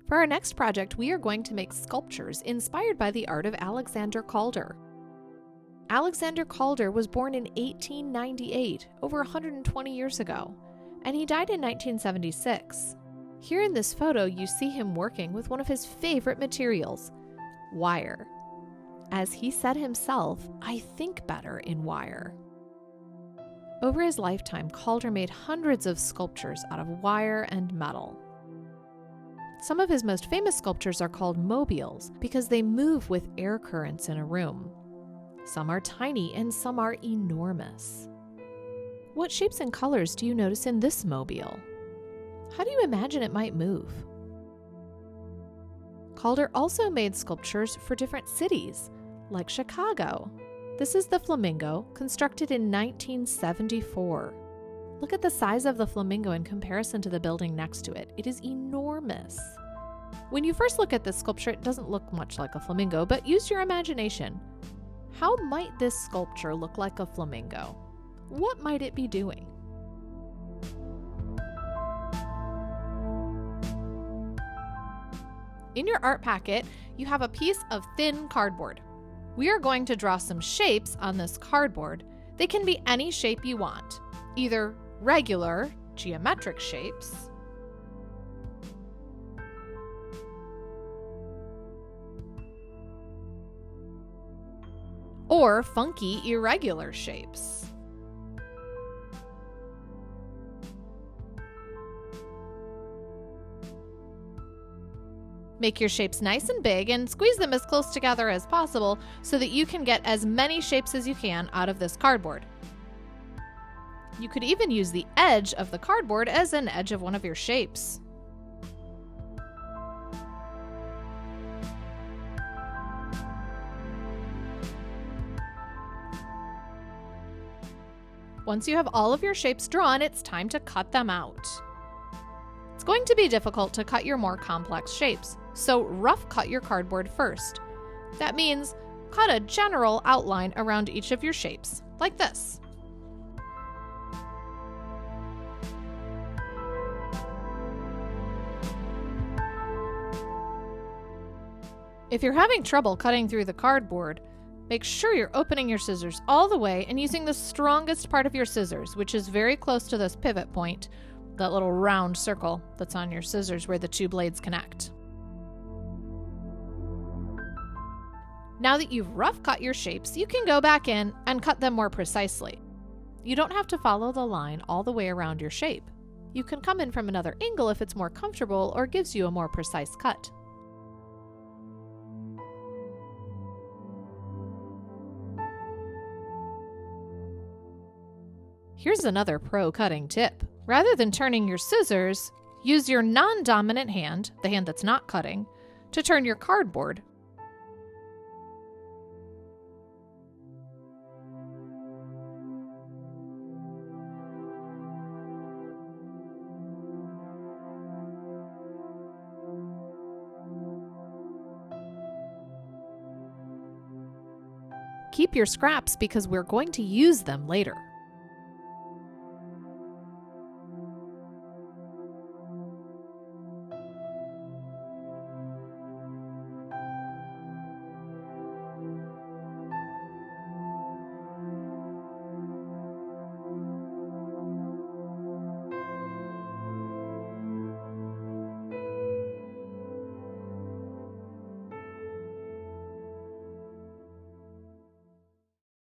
For our next project, we are going to make sculptures inspired by the art of Alexander Calder. Alexander Calder was born in 1898, over 120 years ago, and he died in 1976. Here in this photo, you see him working with one of his favorite materials, wire. As he said himself, "I think better in wire." Over his lifetime, Calder made hundreds of sculptures out of wire and metal. Some of his most famous sculptures are called mobiles because they move with air currents in a room. Some are tiny and some are enormous. What shapes and colors do you notice in this mobile? How do you imagine it might move? Calder also made sculptures for different cities, like Chicago. This is the Flamingo, constructed in 1974. Look at the size of the Flamingo in comparison to the building next to it. It is enormous. When you first look at this sculpture, it doesn't look much like a flamingo, but use your imagination. How might this sculpture look like a flamingo? What might it be doing? In your art packet, you have a piece of thin cardboard. We are going to draw some shapes on this cardboard. They can be any shape you want, either regular, geometric shapes, or funky, irregular shapes. Make your shapes nice and big and squeeze them as close together as possible so that you can get as many shapes as you can out of this cardboard. You could even use the edge of the cardboard as an edge of one of your shapes. Once you have all of your shapes drawn, it's time to cut them out. It's going to be difficult to cut your more complex shapes, so rough cut your cardboard first. That means cut a general outline around each of your shapes, like this. If you're having trouble cutting through the cardboard, make sure you're opening your scissors all the way and using the strongest part of your scissors, which is very close to this pivot point, that little round circle that's on your scissors where the two blades connect. Now that you've rough cut your shapes, you can go back in and cut them more precisely. You don't have to follow the line all the way around your shape. You can come in from another angle if it's more comfortable or gives you a more precise cut. Here's another pro cutting tip. Rather than turning your scissors, use your non-dominant hand, the hand that's not cutting, to turn your cardboard. Keep your scraps because we're going to use them later.